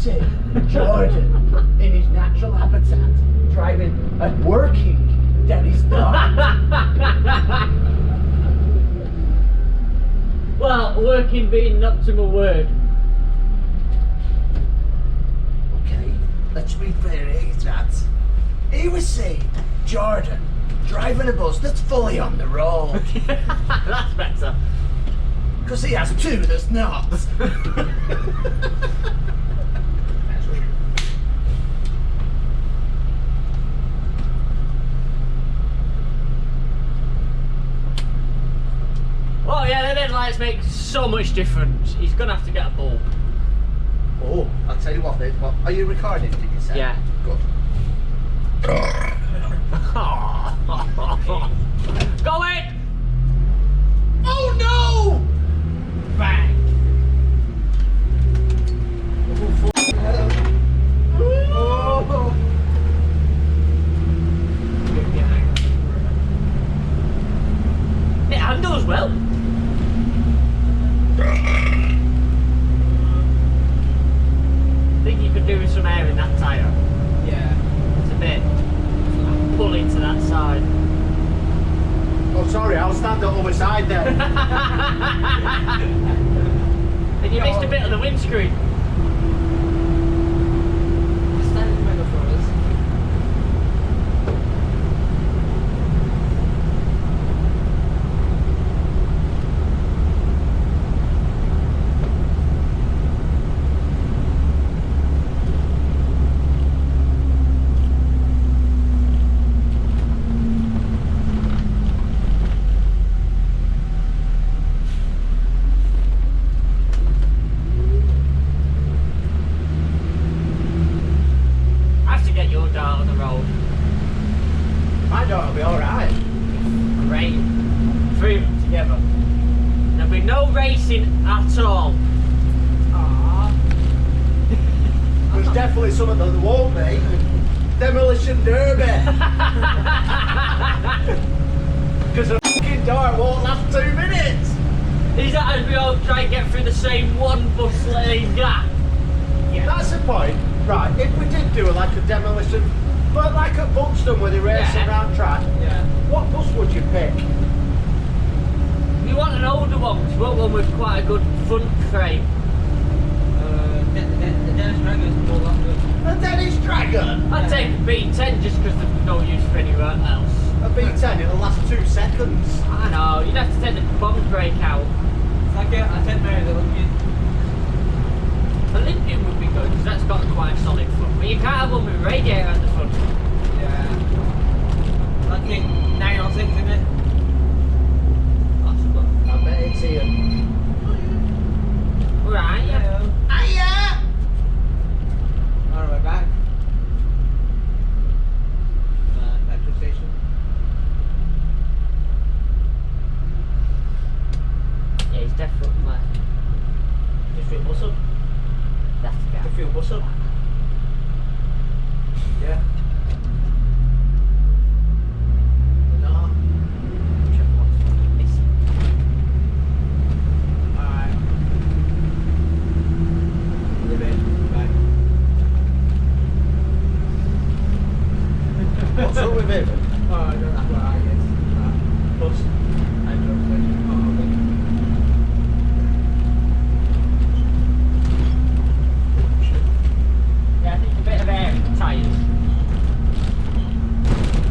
see Jordan in his natural habitat, driving and working down his dart. Well, working being an optimal word. Okay, let's rephrase that. He was saying Jordan driving a bus that's fully on the road. That's better. Because he has two that's not. Oh yeah, the headlights make so much difference. He's gonna have to get a bulb. Oh, I'll tell you what, then. What, are you recording, did you say? Yeah. Good. Go in! Oh no! Bang! Oh. It handles well. I think you could do with some air in that tyre. Yeah. It's a bit pulling to that side. Oh, sorry, I'll stand at other side then. And you missed a bit of the windscreen. Stand in the middle for us. My daughter will be alright. Great. Three of them together. There'll be no racing at all. Aww. There's definitely something that won't be. Demolition Derby. Because a fucking dart won't last 2 minutes. Is that as we all try and get through the same one bus lane gap? Yeah. That's the point. Right, if we did do like a demolition, but like at Buxton where they race around track, Yeah. what bus would you pick? We want an older one, because we want one with quite a good front frame. The Dennis Dragon's more longer. A Dennis Dragon? I'd take a B10 just because there's no use for anywhere else. A B10, it'll last 2 seconds. I know, you'd have to take the bomb brake out. It's like I said, Mary, the Olympian. Olympian would be good because that's got quite a solid front, but you can't have one with a radiator at the front. Yeah. I think 906, isn't it? Possible. I bet it's here. Right, yeah. Hiya! On our way back. Petrol station. Yeah, he's definitely Just feel bus up. left to Just go. feel bus up. Yeah. No. Whichever one's fucking missing. Alright. Leave it. Bye. What's up with him? Oh, I don't know what I guess. Bus. I don't know. Oh, okay. Yeah, I think a bit of air in the tyres.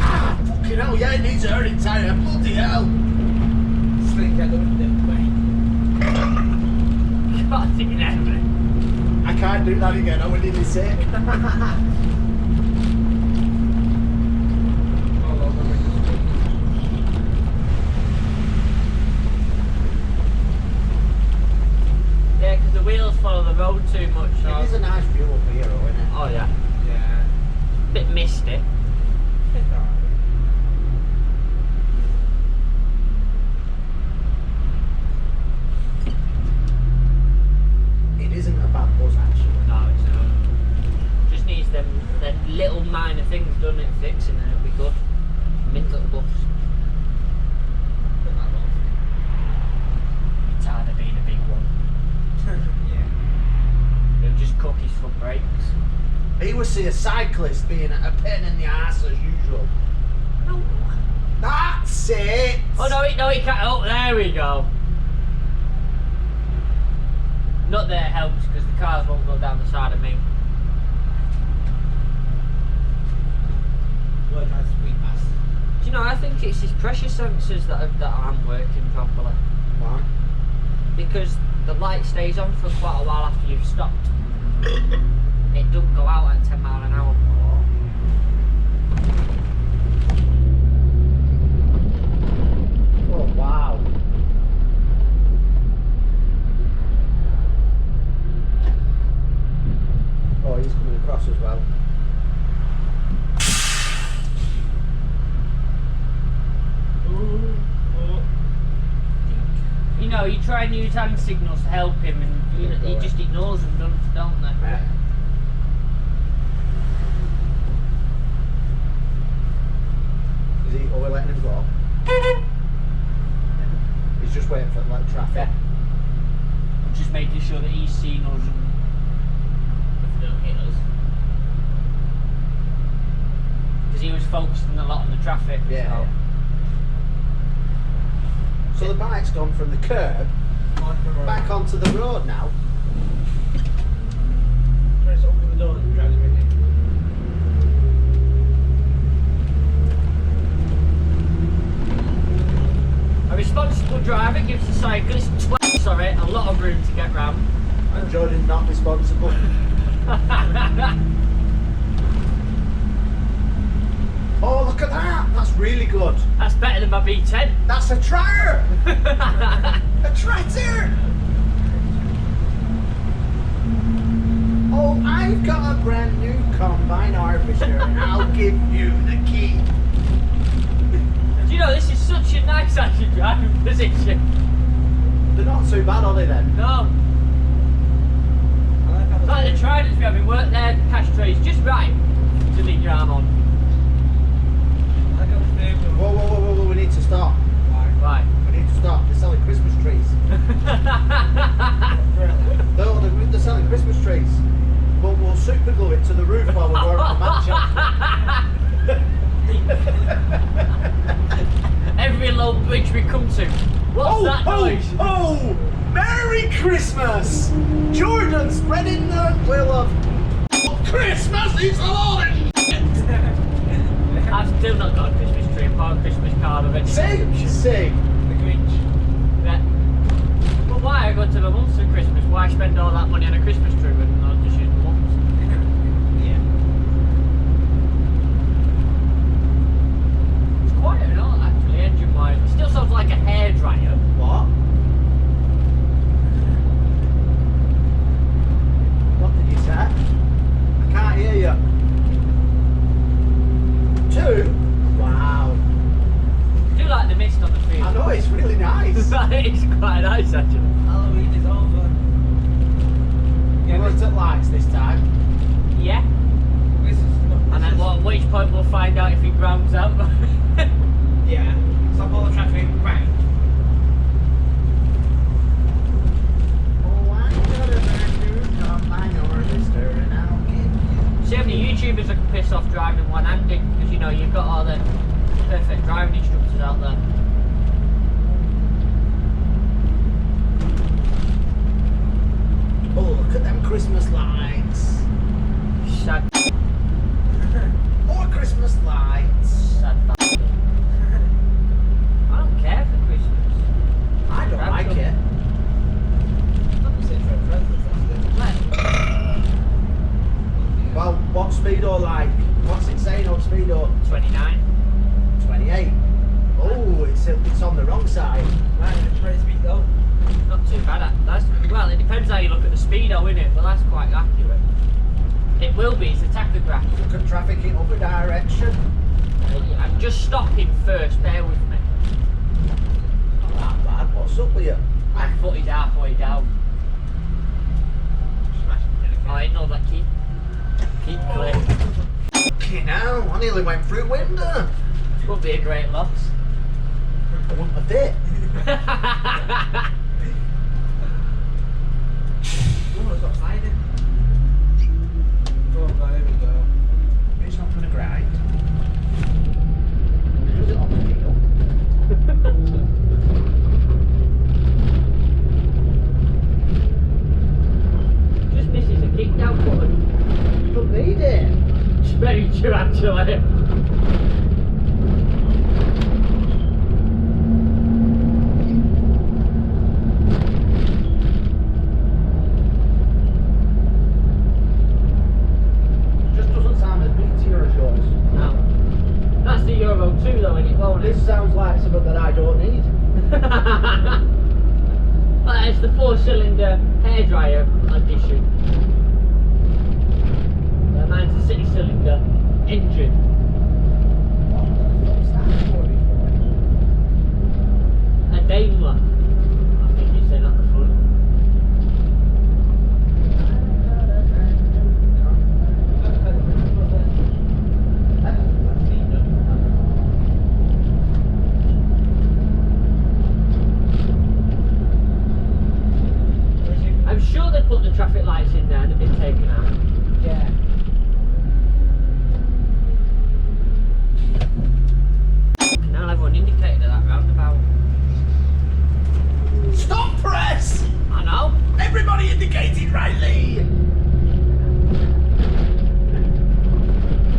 Ah, fucking hell, yeah, it needs a hurry tyre. Bloody hell. Sling out the window. God, thinking heavy. I can't do that again, I would nearly sick. Hold on, let me just wait. Yeah, because the wheels follow the road too much. So. It is a nice view up here, though, isn't it? Oh yeah, Yeah. bit misty. It's alright. It isn't a bad bus, actually. No, it's not. Just needs them little minor things done it fixing and it'll be good. Mint little bus. Tired of being a big one. Yeah. He'll just cook his front brakes. He would see a cyclist being a pain in the arse as usual. No. That's it! Oh no, he can't. Oh, there we go. Not that it helps because the cars won't go down the side of me. Well, trying to squeak past. Do you know, I think it's his pressure sensors that aren't working properly. Why? Because the light stays on for quite a while after you've stopped. It doesn't go out at 10 mile an hour. Oh, wow. Oh, he's coming across as well. You know, you try and use hand signals to help him and he just ignores them, don't they? Yeah. Is he, or we're letting him go? He's just waiting for like traffic. Yeah. I'm just making sure that he's seen us and If they don't hit us. because he was focusing a lot on the traffic. Yeah. So the bike's gone from the curb back onto the road now. Try to open the door and drag him in. A responsible driver gives the cyclist a lot of room to get round. And Jordan not responsible. Oh, look at that! That's really good. That's better than my B10. That's a tractor! A tractor! Oh, I've got a brand new combine harvester and I'll give you the key. Do you know, this is such a nice actually driving position. They're not too bad, are they then? No. It's like the Tridents we have in work there, cash trays just right to leave your arm on. Whoa, whoa, whoa, whoa, we need to stop. Right. We need to stop. They're selling Christmas trees. They're selling Christmas trees. But we'll super glue it to the roof while we're going on the Manchester. Every low bridge we come to. What's that noise? Oh! Merry Christmas! Jordan spreading the will of Christmas is all that I've still not got a Christmas tree or a Christmas card of any description. Sing! The Grinch. Yeah. But why I go to the months for Christmas? Why spend all that money on a Christmas tree when I'll just use the months? Yeah. It's quite a lot actually, engine wise. It still sounds like a hairdryer. What? What did you say? I can't hear you. 2? Wow. I do like the mist on the field. I know, it's really nice. It's quite nice actually. Halloween is over. You looked at lights this time. Yeah. This is not, And then at which point we'll find out if he grounds out. Yeah. Stop all the traffic. Bang. Oh, I got a brand new combine harvester and I'll give you. See how many YouTubers I can piss off driving one-handed because you know you've got all the perfect driving instructors out there. Oh, look at them Christmas lights. Sad, More Christmas lights. sad bastard. I don't care for Christmas. I don't That's like a- it. I'm saying for a present, that's it. Well, what's Speedo like? What's it saying on Speedo? 29. 28. Oh, it's on the wrong side. Right, it's ready to speak though. Not too bad. Well, it depends how you look at the speedo, innit? But that's quite accurate. It will be. It's a tachograph. Look at traffic in other direction. I'm just stopping first. Bear with me. Not that bad. What's up with you? My foot is halfway down. Smash it. I know that. Keep clear. Okay, now I nearly went through window. Would be a great loss. I want my bit. Oh, it's got sliding. 4-cylinder hairdryer edition. Mine's a 6-cylinder engine. What's that for before? A Daimler, I think it's in at the front. I'm sure they put the traffic lights in there and they've been taken out. Yeah. Now everyone indicated at that roundabout. Stop press! I know. Everybody indicated rightly!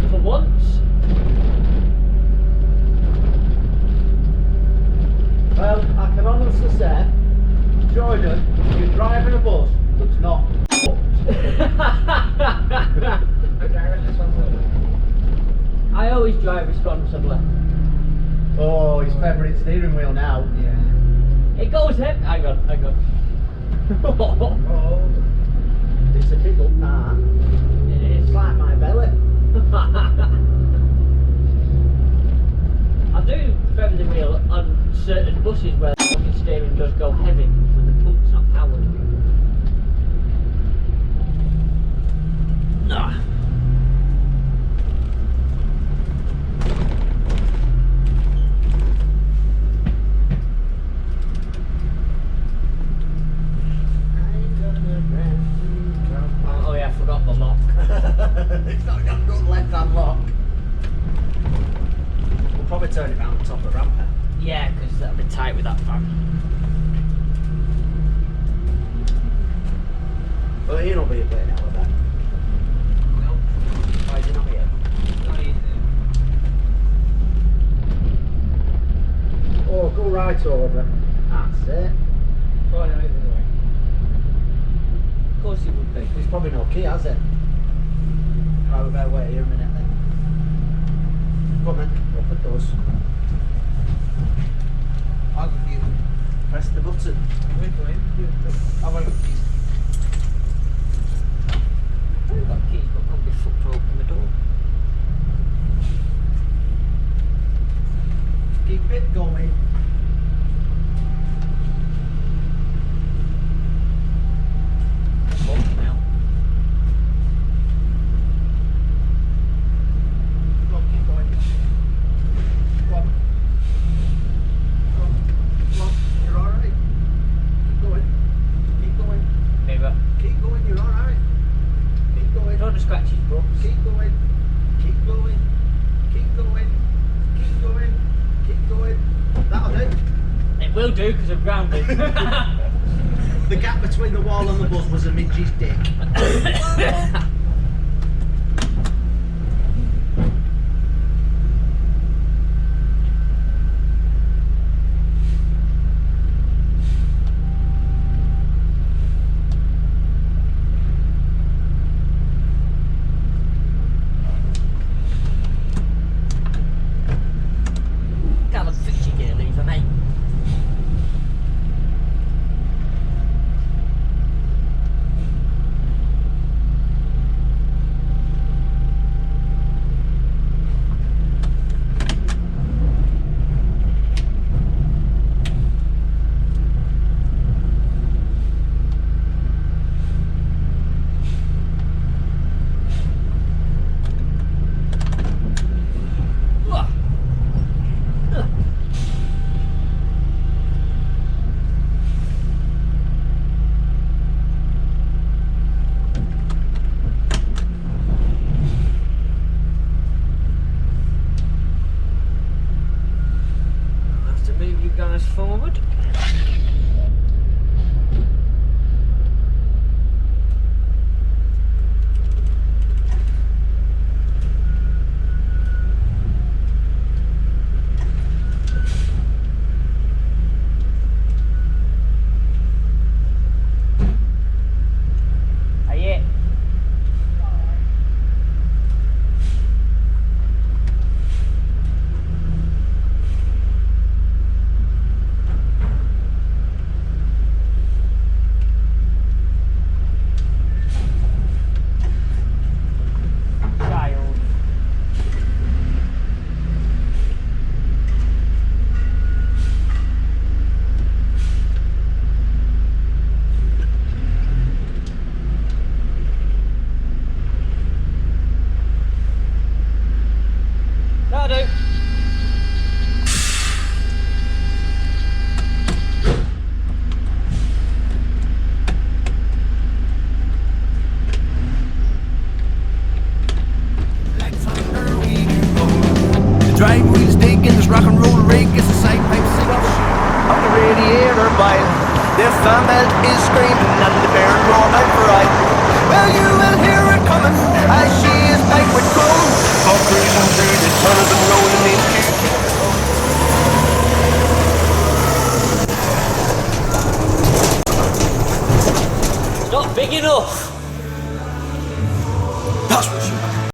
For once. Well, I can honestly say, Jordan, you're driving a bus that's not I always drive responsibly. Oh, he's feathering steering wheel now. Yeah. It goes heavy. Hang on. Oh, it's a big old car. It is. It's like my belly. I do feather the wheel on certain buses where the fucking steering does go heavy when the pump's not powered. Nah. Oh yeah, I forgot the lock. It's not got no left-hand lock. We'll probably turn it round the top of the ramp. Yeah, because that'll be tight with that van. Well, he'll be a bit now with that. No. Why is he not here? Not easy. Oh, go right over. That's it. Oh, no, he's in the way. Of course it would be. There's probably no key, has it? Right, we better wait here a minute then. Come on then, open the doors. I'll give you. Press the button. Wait for him. I want to keys. I've got keys, but can't be fucked to open the door. Keep it going. Locked now. Come on, keep going. Come on. Come on. Come on. You're alright. Keep going. Keep going. Mirror. Keep going. You're alright. Keep going. Don't scratch his brooks. Keep going. Keep going. Keep going. Keep going. Keep going. That'll do. It will do because I'm grounded. The gap between the wall and the bus was a midge's dick. Got a fix your gear lever, mate. Their fan belt is screaming and the bear roar out for right. Well, you will hear it coming as she is piped with chrome. For cruising through the tunnels and rolling into It's not big enough.